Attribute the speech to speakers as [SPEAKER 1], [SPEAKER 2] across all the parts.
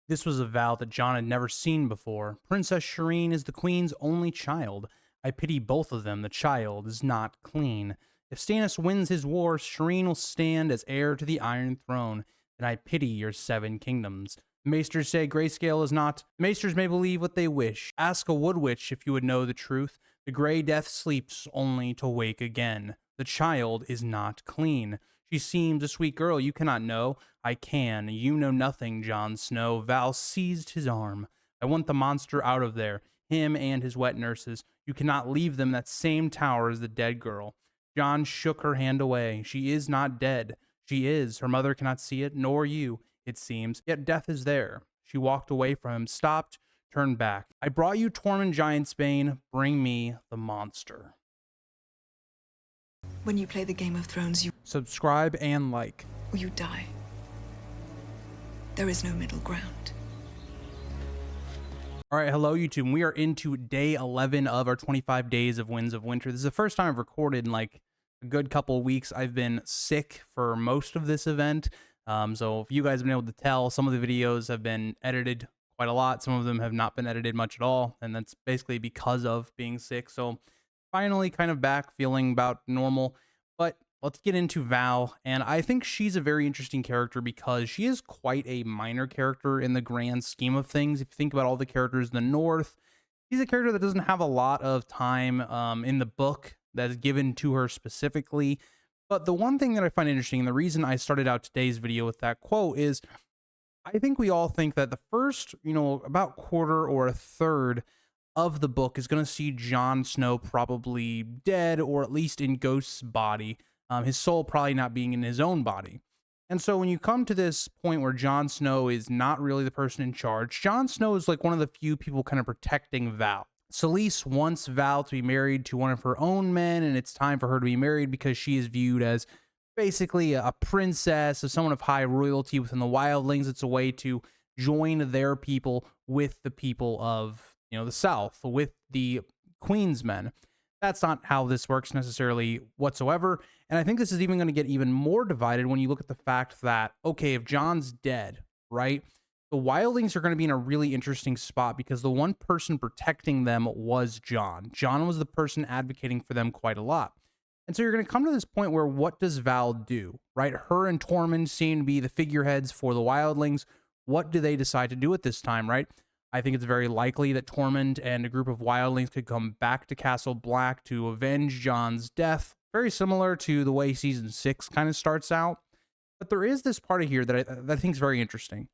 [SPEAKER 1] This was a vow that Jon had never seen before. Princess Shireen is the queen's only child. I pity both of them. The child is not clean. If Stannis wins his war, Shireen will stand as heir to the Iron Throne, and I pity your 7 kingdoms. Maesters say grayscale is not. Maesters may believe what they wish. Ask a wood witch if you would know the truth. The gray death sleeps only to wake again. The child is not clean. She seems a sweet girl you cannot know. I can. You know nothing, Jon Snow. Val seized his arm. I want the monster out of there. Him and his wet nurses. You cannot leave them in that same tower as the dead girl. Jon shook her hand away. She is not dead. She is. Her mother cannot see it, nor you, it seems. Yet death is there. She walked away from him, stopped, turned back. I brought you Tormund Giantsbane. Bring me the monster.
[SPEAKER 2] When you play the Game of Thrones, you
[SPEAKER 1] Subscribe and like.
[SPEAKER 2] or you die. There is no middle ground.
[SPEAKER 1] All right, hello YouTube. We are into day 11 of our 25 days of Winds of Winter. This is the first time I've recorded in like a good couple of weeks. I've been sick for most of this event. So if you guys have been able to tell, some of the videos have been edited quite a lot. Some of them have not been edited much at all. And that's basically because of being sick. So finally kind of back, feeling about normal. But let's get into Val. And I think she's a very interesting character because she is quite a minor character in the grand scheme of things. If you think about all the characters in the North, she's a character that doesn't have a lot of time in the book that is given to her specifically. But the one thing that I find interesting, and the reason I started out today's video with that quote, is I think we all think that the first, about quarter or a third of the book is going to see Jon Snow probably dead, or at least in Ghost's body, his soul probably not being in his own body. And so when you come to this point where Jon Snow is not really the person in charge, Jon Snow is like one of the few people kind of protecting Val. Selyse wants Val to be married to one of her own men, and it's time for her to be married because she is viewed as basically a princess, as someone of high royalty within the wildlings. It's a way to join their people with the people of, the South, with the Queen's men. That's not how this works necessarily whatsoever. And I think this is even going to get even more divided when you look at the fact that, okay, if Jon's dead, right, the wildlings are going to be in a really interesting spot because the one person protecting them was Jon. Jon was the person advocating for them quite a lot. And so you're going to come to this point where what does Val do, right? Her and Tormund seem to be the figureheads for the wildlings. What do they decide to do at this time, right? I think it's very likely that Tormund and a group of wildlings could come back to Castle Black to avenge Jon's death. Very similar to the way season 6 kind of starts out. But there is this part of here that I think is very interesting.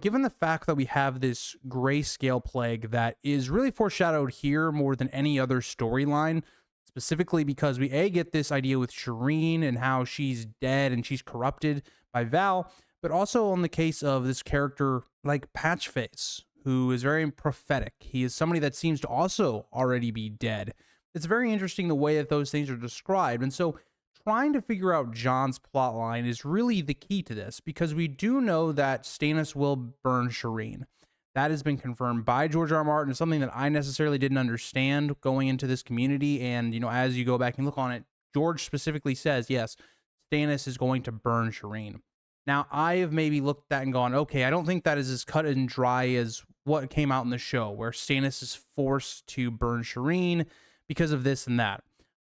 [SPEAKER 1] Given the fact that we have this grayscale plague that is really foreshadowed here more than any other storyline, specifically because we get this idea with Shireen and how she's dead and she's corrupted by Val, but also on the case of this character like Patchface, who is very prophetic. He is somebody that seems to also already be dead. It's very interesting the way that those things are described. And so trying to figure out Jon's plotline is really the key to this, because we do know that Stannis will burn Shireen. That has been confirmed by George R. R. Martin. It's something that I necessarily didn't understand going into this community. And, as you go back and look on it, George specifically says, yes, Stannis is going to burn Shireen. Now, I have maybe looked at that and gone, okay, I don't think that is as cut and dry as what came out in the show, where Stannis is forced to burn Shireen because of this and that.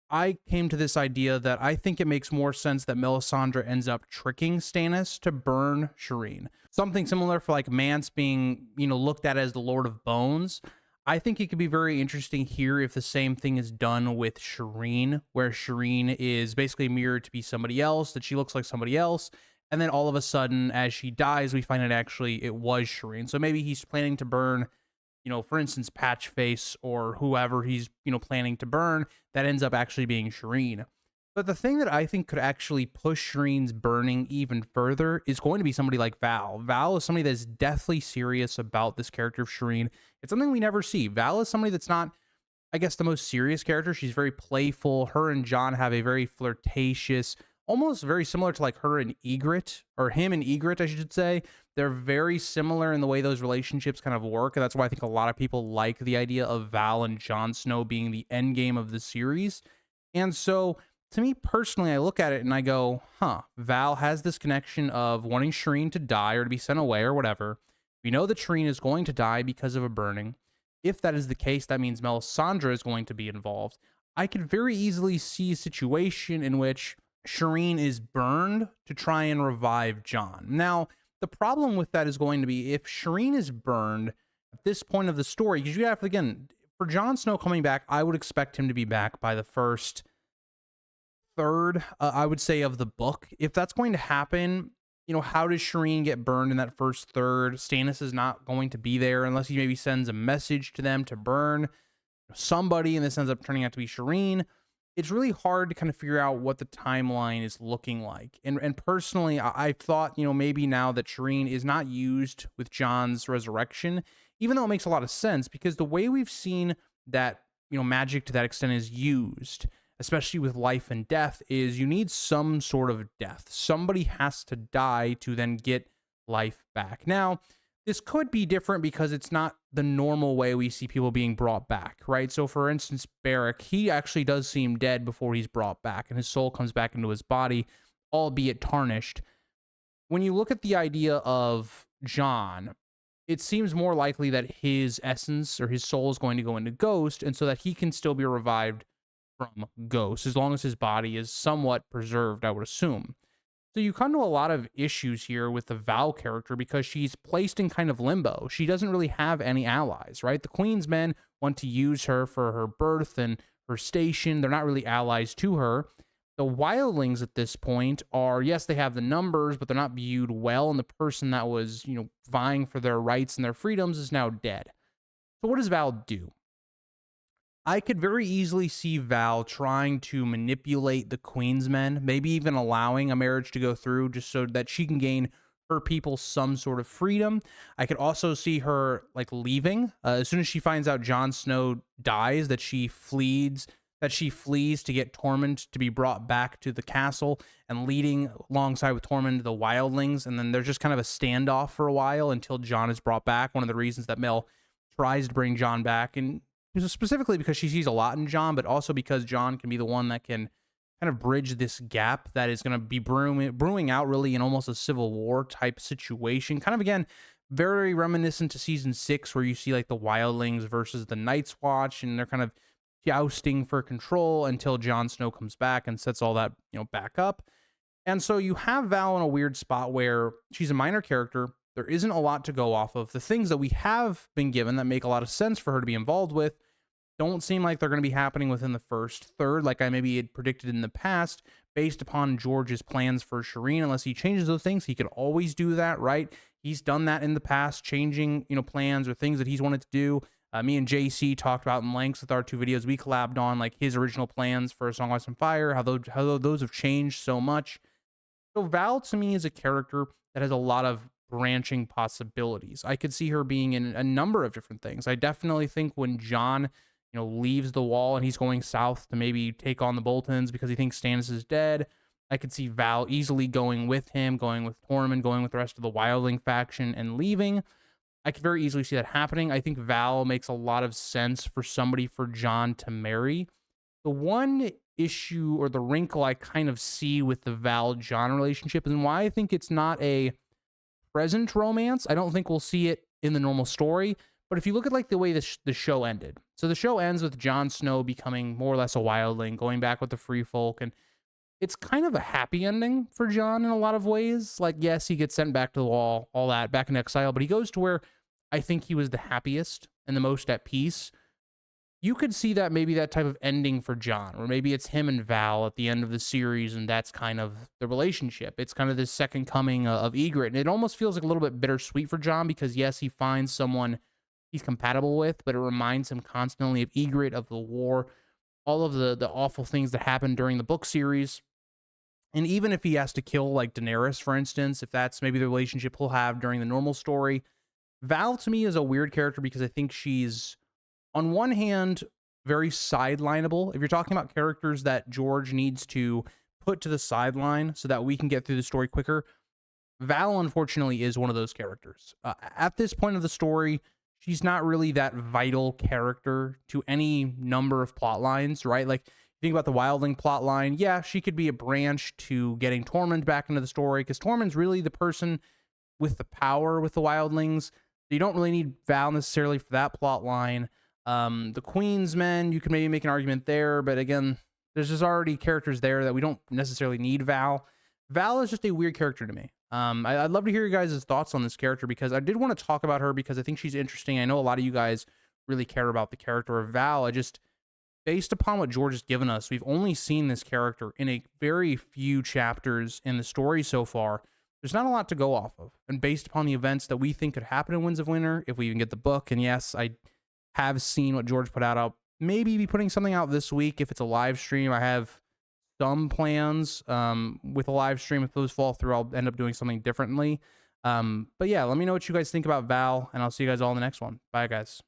[SPEAKER 1] I came to this idea that I think it makes more sense that Melisandre ends up tricking Stannis to burn Shireen. Something similar for like Mance being, looked at as the Lord of Bones. I think it could be very interesting here if the same thing is done with Shireen, where Shireen is basically mirrored to be somebody else, that she looks like somebody else. And then all of a sudden, as she dies, we find out actually it was Shireen. So maybe he's planning to burn, for instance, Patchface or whoever he's, planning to burn, that ends up actually being Shireen. But the thing that I think could actually push Shireen's burning even further is going to be somebody like Val. Val is somebody that's deathly serious about this character of Shireen. It's something we never see. Val is somebody that's not, I guess, the most serious character. She's very playful. Her and Jon have a very flirtatious, almost very similar to like her and Ygritte, or him and Ygritte, I should say. They're very similar in the way those relationships kind of work. And that's why I think a lot of people like the idea of Val and Jon Snow being the end game of the series. And so to me personally, I look at it and I go, Val has this connection of wanting Shireen to die or to be sent away or whatever. We know that Shireen is going to die because of a burning. If that is the case, that means Melisandre is going to be involved. I could very easily see a situation in which Shireen is burned to try and revive Jon. Now, the problem with that is going to be if Shireen is burned at this point of the story, because you have to, again, for Jon Snow coming back, I would expect him to be back by the first third, I would say, of the book. If that's going to happen, how does Shireen get burned in that first third? Stannis is not going to be there unless he maybe sends a message to them to burn somebody, and this ends up turning out to be Shireen. It's really hard to kind of figure out what the timeline is looking like. And personally, I thought, maybe now that Shireen is not used with Jon's resurrection, even though it makes a lot of sense, because the way we've seen that, magic to that extent is used, especially with life and death, is you need some sort of death. Somebody has to die to then get life back. Now, this could be different because it's not the normal way we see people being brought back, right? So for instance, Beric, he actually does seem dead before he's brought back, and his soul comes back into his body, albeit tarnished. When you look at the idea of Jon, it seems more likely that his essence or his soul is going to go into Ghost, and so that he can still be revived from Ghost, as long as his body is somewhat preserved, I would assume. So you come to a lot of issues here with the Val character because she's placed in kind of limbo. She doesn't really have any allies, right? The Queen's men want to use her for her birth and her station. They're not really allies to her. The wildlings at this point are, yes, they have the numbers, but they're not viewed well, and the person that was, vying for their rights and their freedoms is now dead. So what does Val do? I could very easily see Val trying to manipulate the Queen's men, maybe even allowing a marriage to go through just so that she can gain her people some sort of freedom. I could also see her leaving as soon as she finds out Jon Snow dies, that she flees to get Tormund to be brought back to the castle, and leading alongside with Tormund the wildlings, and then there's just kind of a standoff for a while until Jon is brought back. One of the reasons that Mel tries to bring Jon back, and specifically because she sees a lot in Jon, but also because Jon can be the one that can kind of bridge this gap that is going to be brewing out really in almost a civil war type situation. Kind of, again, very reminiscent to season 6, where you see the wildlings versus the Night's Watch, and they're kind of jousting for control until Jon Snow comes back and sets all that, back up. And so you have Val in a weird spot where she's a minor character. There isn't a lot to go off of. The things that we have been given that make a lot of sense for her to be involved with don't seem like they're going to be happening within the first third, like I maybe had predicted in the past, based upon George's plans for Shireen. Unless he changes those things, he could always do that, right? He's done that in the past, changing, plans or things that he's wanted to do. Me and JC talked about in lengths with our 2 videos we collabed on, his original plans for A Song of Ice and Fire, how those have changed so much. So Val, to me, is a character that has a lot of branching possibilities. I could see her being in a number of different things. I definitely think when Jon leaves the wall and he's going south to maybe take on the Boltons because he thinks Stannis is dead, I could see Val easily going with him, going with Tormund, going with the rest of the wildling faction and leaving. I could very easily see that happening. I think Val makes a lot of sense for somebody for Jon to marry. The one issue or the wrinkle I kind of see with the Val-Jon relationship, and why I think it's not a present romance, I don't think we'll see it in the normal story. But if you look at the way the show ended, so the show ends with Jon Snow becoming more or less a wildling, going back with the free folk, and it's kind of a happy ending for Jon in a lot of ways. Yes, he gets sent back to the wall, all that, back in exile, but he goes to where I think he was the happiest and the most at peace. You could see that maybe that type of ending for Jon, or maybe it's him and Val at the end of the series, and that's kind of the relationship. It's kind of this second coming of Ygritte, and it almost feels like a little bit bittersweet for Jon because, yes, he finds someone he's compatible with, but it reminds him constantly of Ygritte, of the war, all of the awful things that happened during the book series. And even if he has to kill Daenerys, for instance, if that's maybe the relationship he'll have during the normal story, Val to me is a weird character because I think she's, on one hand, very sidelineable. If you're talking about characters that George needs to put to the sideline so that we can get through the story quicker, Val, unfortunately, is one of those characters. At this point of the story, she's not really that vital character to any number of plot lines, right? Think about the wildling plot line. Yeah, she could be a branch to getting Tormund back into the story because Tormund's really the person with the power with the wildlings. You don't really need Val necessarily for that plot line. The Queen's Men, you can maybe make an argument there, but again, there's just already characters there that we don't necessarily need Val. Val is just a weird character to me. I'd love to hear you guys' thoughts on this character, because I did want to talk about her because I think she's interesting. I know a lot of you guys really care about the character of Val. Based upon what George has given us, we've only seen this character in a very few chapters in the story so far. There's not a lot to go off of. And based upon the events that we think could happen in Winds of Winter, if we even get the book, and yes, I have seen what George put out, I'll maybe be putting something out this week if it's a live stream. I have some plans with a live stream. If those fall through, I'll end up doing something differently. But yeah, let me know what you guys think about Val, and I'll see you guys all in the next one. Bye, guys.